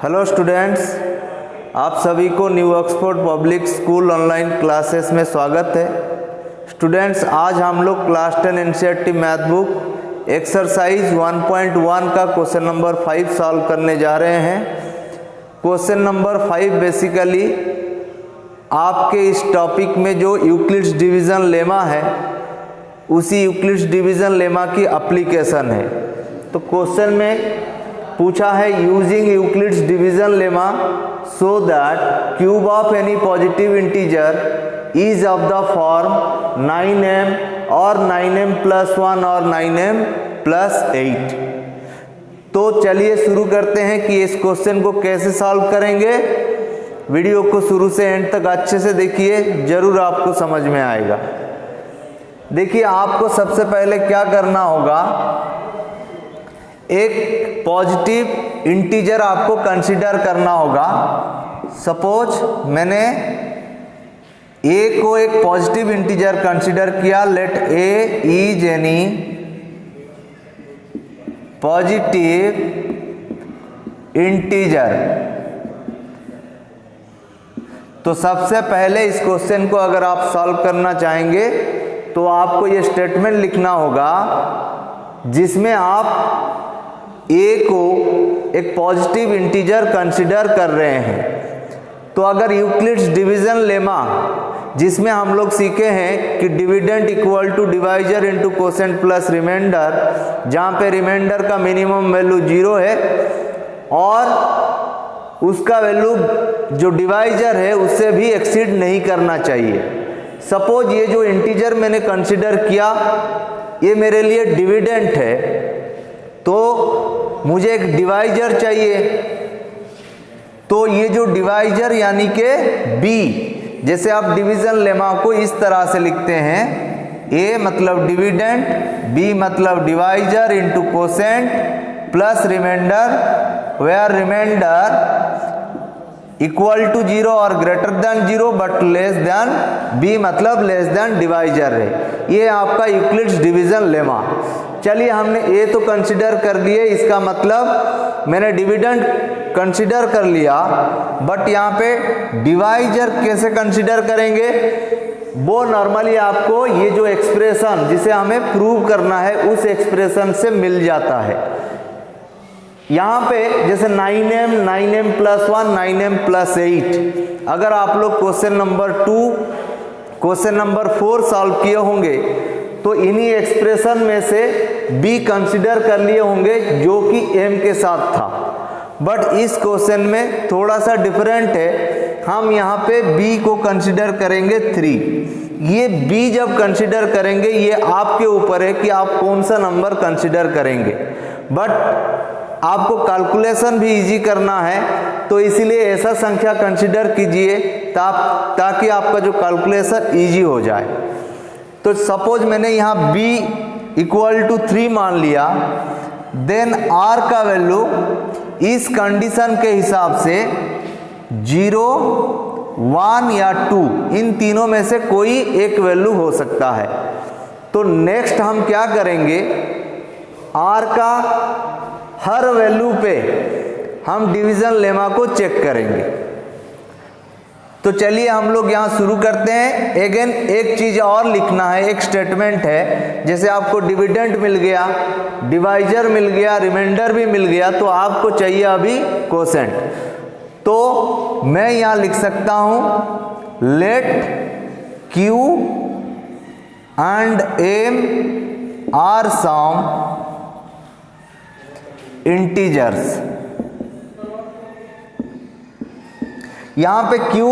Hello students, आप सभी को new Oxford public school online classes में स्वागत है। स्टूडेंट्स, आज हम लोग class 10 NCERT math book exercise 1.1 का क्वेश्चन नंबर 5 सॉल्व करने जा रहे हैं। क्वेश्चन नंबर 5 बेसिकली आपके इस टॉपिक में जो यूक्लिड्स डिवीज़न लेमा है उसी यूक्लिड्स डिवीज़न लेमा की एप्लीकेशन है। तो क्वेश्चन में पूछा है using Euclid's division lemma so that cube of any positive integer is of the form 9m और 9m + 1 और 9m + 8। तो चलिए शुरू करते हैं कि इस क्वेश्चन को कैसे सॉल्व करेंगे। वीडियो को शुरू से एंड तक अच्छे से देखिए, जरूर आपको समझ में आएगा। देखिए, आपको सबसे पहले क्या करना होगा, एक पॉजिटिव इंटीजर आपको कंसीडर करना होगा। सपोज मैंने a को एक पॉजिटिव इंटीजर कंसीडर किया। Let a is any positive integer. तो सबसे पहले इस क्वेश्चन को अगर आप सॉल्व करना चाहेंगे तो आपको ये स्टेटमेंट लिखना होगा जिसमें आप a को एक पॉजिटिव इंटीजर कंसीडर कर रहे हैं। तो अगर यूक्लिड्स डिवीज़न लेमा जिसमें हम लोग सीखे हैं कि dividend equal to divisor into quotient plus remainder, जहाँ पे रिमाइंडर का मिनिमम वैल्यू 0 है और उसका वैल्यू जो डिवाइजर है उससे भी एक्सीड नहीं करना चाहिए। सपोज ये जो इंटीजर मैंने कंसीडर किया ये मेरे लिए डिविडेंड है, तो मुझे एक डिवाइजर चाहिए। तो ये जो डिवाइजर यानी कि b, जैसे आप डिवीज़न लेमा को इस तरह से लिखते हैं, a मतलब डिविडेंड, b मतलब divisor into quotient plus remainder, where remainder equal to 0 और greater than 0 but less than b मतलब लेस देन डिवाइजर है। ये आपका यूक्लिड्स डिवीज़न लेमा। चलिए, हमने a तो कंसीडर कर लिए, इसका मतलब मैंने डिविडेंड कंसीडर कर लिया, बट यहाँ पे डिवाइजर कैसे कंसीडर करेंगे वो नॉर्मली आपको ये जो एक्सप्रेशन जिसे हमें प्रूव करना है उस एक्सप्रेशन से मिल जाता है। यहाँ पे जैसे 9m, 9m + 1, 9m + 8, अगर आप लोग question number 2, question number 4 solve किए होंगे तो इन्हीं एक्सप्रेशन में से b कंसीडर कर लिए होंगे जो कि m के साथ था। बट इस क्वेश्चन में थोड़ा सा डिफरेंट है, हम यहाँ पे b को कंसीडर करेंगे 3। ये b जब कंसीडर करेंगे ये आपके ऊपर है कि आप कौन सा नंबर कंसीडर करेंगे, बट आपको कैलकुलेशन भी इजी करना है तो इसीलिए ऐसा संख्या कंसीडर कीजिए ताकि आपका जो कैलकुलेशन इजी हो जाए। तो सपोज मैंने यहाँ b = 3 मान लिया, देन r का वैल्यू इस कंडीशन के हिसाब से 0, 1 या 2 इन तीनों में से कोई एक वैल्यू हो सकता है। तो नेक्स्ट हम क्या करेंगे, r का हर वैल्यू पे हम डिवीज़न लेमा को चेक करेंगे। तो चलिए हम लोग यहाँ शुरू करते हैं। अगेन एक चीज़ और लिखना है, एक स्टेटमेंट है, जैसे आपको डिविडेंड मिल गया, डिवाइजर मिल गया, रिमाइंडर भी मिल गया, तो आपको चाहिए अभी कोसेंट। तो मैं यहाँ लिख सकता हूँ let q and m are some integers. यहाँ पे q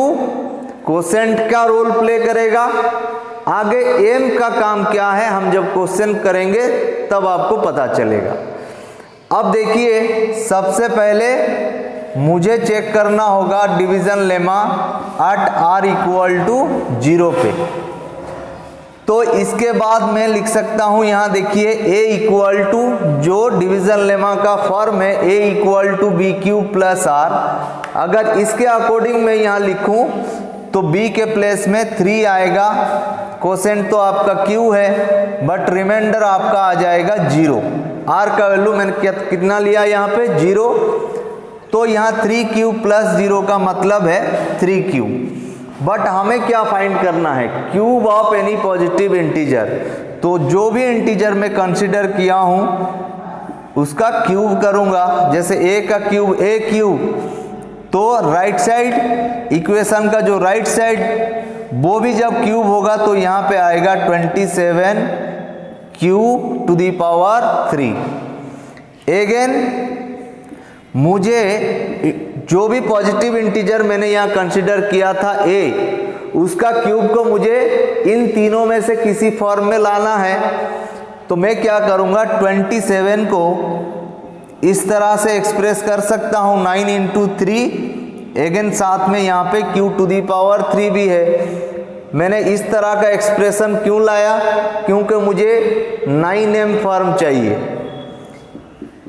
कोसेंट का रोल प्ले करेगा, आगे m का काम क्या है हम जब क्वेश्चन करेंगे तब आपको पता चलेगा। अब देखिए, सबसे पहले मुझे चेक करना होगा डिवीज़न लेमा एट r = 0 पे। तो इसके बाद मैं लिख सकता हूँ, यहाँ देखिए a जो डिवीज़न लेमा का फॉर्म है a = bq + r। अगर इसके अकॉर्डिंग मैं यहाँ लिखूँ तो b के प्लेस में 3 आएगा, कोसेंट तो आपका q है बट रिमाइंडर आपका आ जाएगा 0। r का वैल्यू मैंने कितना लिया यहाँ पे 0। तो यहाँ 3 क्यूब प्लस 0 का मतलब है 3 क्यूब। बट हमें क्या फाइंड करना है, cube of any positive integer. तो जो भी इंटीजर मैं कंसीडर किया हूँ उसका क्यूब करूँगा। जैसे a का क्यूब a क्यूब, तो राइट साइड इक्वेशन का जो राइट साइड वो भी जब क्यूब होगा तो यहाँ पे आएगा 27 cube to the power 3। Again मुझे जो भी पॉजिटिव इंटीजर मैंने यहाँ कंसीडर किया था a, उसका क्यूब को मुझे इन तीनों में से किसी फॉर्म में लाना है। तो मैं क्या करूँगा, 27 को इस तरह से एक्सप्रेस कर सकता हूँ 9 इंटू 3। अगेन साथ में यहाँ पे q टू दी पावर 3 भी है। मैंने इस तरह का एक्सप्रेशन क्यों लाया, क्योंकि मुझे 9m फॉर्म चाहिए।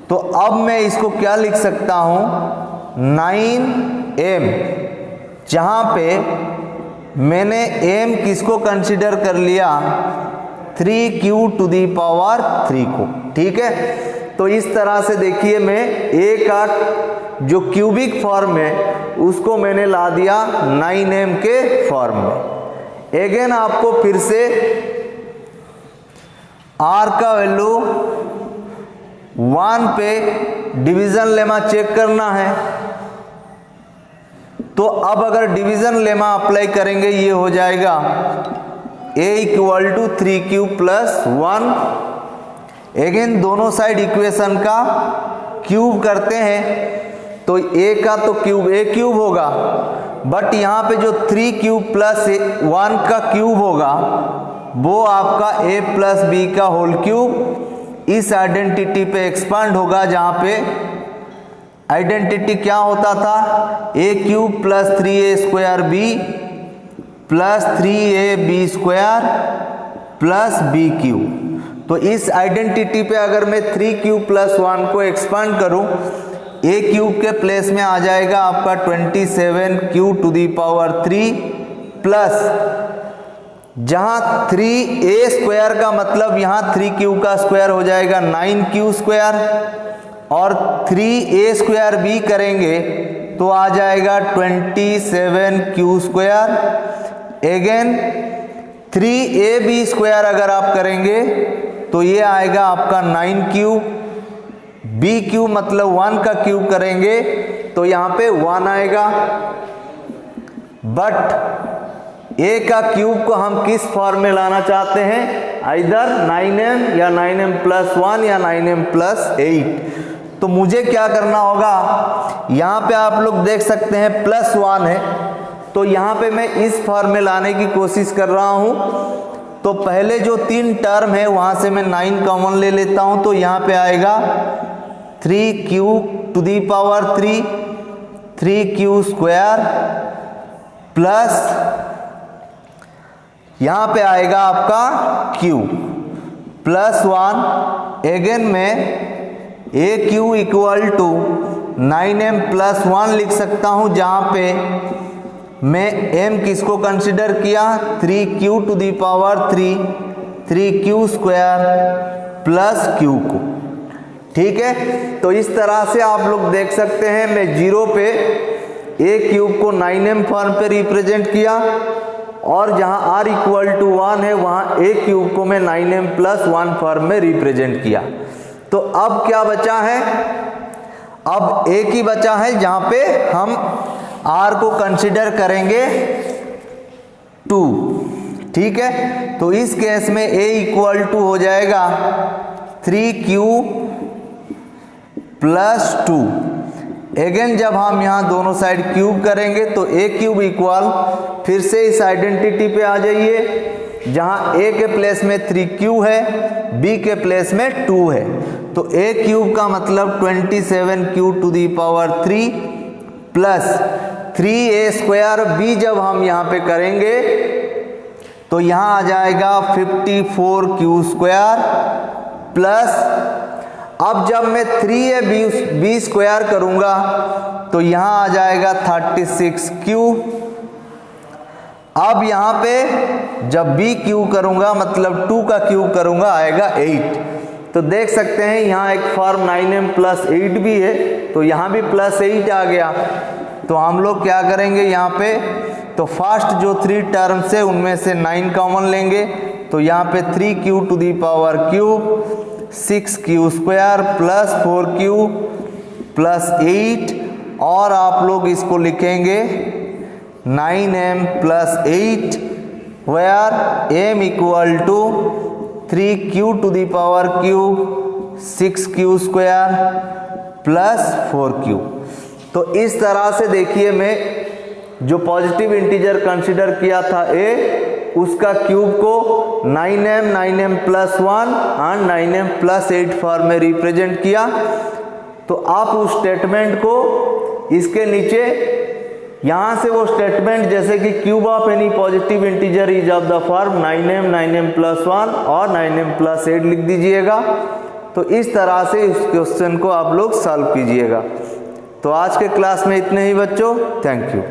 तो अब मैं इसको क्या लिख सकता हूँ, 9m, जहाँ पे मैंने m किसको कंसीडर कर लिया, 3q टू दी पावर 3 को। ठीक है, तो इस तरह से देखिए मैं a का जो क्यूबिक फॉर्म है उसको मैंने ला दिया 9m के फॉर्म में। अगेन आपको फिर से r का वैल्यू 1 पे डिवीजन लेमा चेक करना है। तो अब अगर डिवीजन लेमा अप्लाई करेंगे ये हो जाएगा a equal to 3q plus 1। Again दोनों साइड इक्वेशन का क्यूब करते हैं तो a का तो क्यूब a क्यूब होगा, बट यहाँ पे जो 3q प्लस 1 का क्यूब होगा वो आपका a प्लस b का होल क्यूब इस आइडेंटिटी पे एक्सपांड होगा, जहाँ पे आइडेंटिटी क्या होता था, a cube plus 3a square b plus 3ab square plus b cube. तो इस आइडेंटिटी पे अगर मैं 3q प्लस 1 को एक्सपांड करूं, a क्यूब के प्लेस में आ जाएगा आपका 27q to the power 3 plus, जहां 3a स्क्वायर का मतलब यहाँ 3q का स्क्वायर हो जाएगा 9q स्क्वायर, और 3a स्क्वायर b करेंगे तो आ जाएगा 27q square. Again 3ab square अगर आप करेंगे तो ये आएगा आपका 9q, b क्यूब मतलब 1 का क्यूब करेंगे तो यहाँ पे 1 आएगा। बट a का क्यूब को हम किस फॉर्म में लाना चाहते हैं, आइदर 9m या 9m प्लस 1 या 9m प्लस 8। तो मुझे क्या करना होगा, यहाँ पे आप लोग देख सकते हैं प्लस 1 है, तो यहाँ पे मैं इस फॉर्म में लाने की कोशिश कर रहा हूँ। तो पहले जो 3 टर्म है वहाँ से मैं 9 कॉमन ले लेता हूँ, तो यहाँ पे आएगा 3q to the power 3, 3q square plus यहाँ पे आएगा आपका q प्लस 1। अगेन मैं a q equal to 9m plus 1 लिख सकता हूँ, जहाँ पे मैं m किसको कंसिडर किया, 3q to the power 3, 3q square plus q को। ठीक है, तो इस तरह से आप लोग देख सकते हैं मैं 0 पे a क्यूब को 9m फॉर्म पे रिप्रेजेंट किया, और जहां r इक्वल टू 1 है वहां a क्यूब को मैं 9m प्लस 1 फॉर्म में रिप्रेजेंट किया। तो अब क्या बचा है, अब एक ही बचा है जहां पे हम r को कंसिडर करेंगे 2। ठीक है, तो इस केस में a इक्वल टू हो जाएगा 3q प्लस 2। अगेन जब हम यहाँ दोनों साइड क्यूब करेंगे तो a क्यूब इक्वल, फिर से इस आइडेंटिटी पे आ जाइए, जहाँ a के प्लेस में 3q है, b के प्लेस में 2 है, तो a क्यूब का मतलब 27q to the power 3 plus 3a square, b जब हम यहाँ पे करेंगे तो यहाँ आ जाएगा 54q स्क्वायर प्लस, अब जब मैं 3ab स्क्वायर करूँगा तो यहाँ आ जाएगा 36q। अब यहाँ पे जब b क्यू करूँगा मतलब 2 का क्यूब करूँगा आएगा 8। तो देख सकते हैं यहाँ एक फॉर्म 9m प्लस 8 भी है, तो यहाँ भी +8 आ गया। तो हम लोग क्या करेंगे यहाँ पे, तो फर्स्ट जो 3 टर्म्स है उनमें से 9 कॉमन लेंगे। तो यहाँ पे 3q to the power cube 6q square plus 4q plus 8, और आप लोग इसको लिखेंगे 9m plus 8 where m equal to 3q to the power cube 6q square plus 4q। तो इस तरह से देखिए, मैं जो पॉजिटिव इंटीजर कंसीडर किया था a, उसका क्यूब को 9m, 9m plus 1 and 9m plus 8 form में रिप्रेजेंट किया। तो आप उस स्टेटमेंट को इसके नीचे, यहाँ से वो स्टेटमेंट जैसे कि cube of any positive integer is of the form 9m, 9m plus 1 और 9m प्लस 8 लिख दीजिएगा। तो इस तरह से इस क्वेश्चन को आप लोग सॉल्व कीजिएगा। तो आज के क्लास में इतने ही बच्चों, थैंक यू।